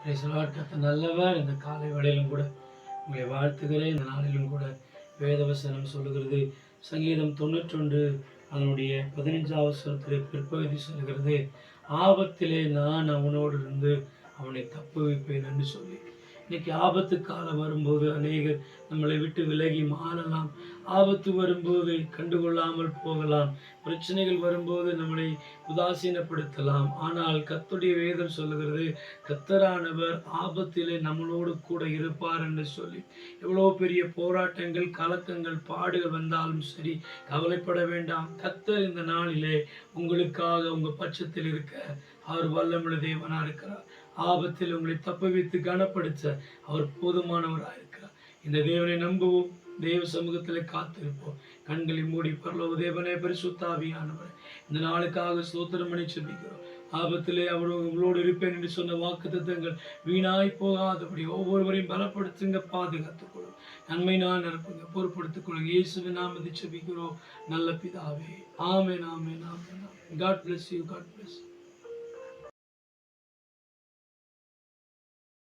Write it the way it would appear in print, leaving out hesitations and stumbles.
Praise the Lord. கர்த்தர் நல்லவர். இந்த காலை வேளையிலும் கூட உங்களை வாழ்த்துகிறேன். இந்த நாளிலும் கூட வேதவசனம் சொல்லுகிறது, சங்கீதம் 91 அதனுடைய 15வது வசனத்திலே பிற்பகுதி சொல்கிறது, ஆபத்திலே நான் அவனோடு இருந்து அவனை தப்புவிப்பேன் என்று சொல்லி. இன்னைக்கு ஆபத்து காலம் வரும்போது அநேகர் நம்மளை விட்டு விலகி மாறலாம். ஆபத்து வரும்போது கண்டுகொள்ளாமல் போகலாம். பிரச்சனைகள் வரும்போது நம்மளை உதாசீனப்படுத்தலாம். ஆனால் கர்த்தருடைய வேதம் சொல்லுகிறது, கர்த்தரானவர் ஆபத்திலே நம்மளோடு கூட இருப்பார் என்று சொல்லி. எவ்வளோ பெரிய போராட்டங்கள், கலக்கங்கள், பாடுகள் வந்தாலும் சரி, கவலைப்பட வேண்டாம். கர்த்தர் இந்த நாளிலே உங்களுக்காக உங்கள் பட்சத்தில் இருக்க அவர் வல்லமுள்ள தேவனாக இருக்கிறார். ஆபத்தில் உங்களை தப்புவித்து கனப்படுத்த அவர் போதுமானவராக இருக்கிறார். இந்த தேவனை நம்புவோம், தேவ சமூகத்தில் காத்திருப்போம். கண்களை மூடி பரலோக தேவனே, பரிசுத்த ஆவியானவர், இந்த நாளுக்காக ஸ்தோத்திரம் பண்ணி செபிக்கிறோம். ஆபத்திலே உங்களோடு இருப்பேன் என்று சொன்ன வாக்குத்தத்தங்கள் வீணாய் போகாதபடி ஒவ்வொருவரையும் பலப்படுத்துங்க, பாதுகாத்துக் கொள்ளும். நன்மை நான் நிரப்புங்க, பொறுப்படுத்திக் கொள்ளுங்க. இயேசுவின் நாமத்தில் செபிக்கிறோம் நல்ல பிதாவே. ஆமென், ஆமென், ஆமென். God bless you. God bless you.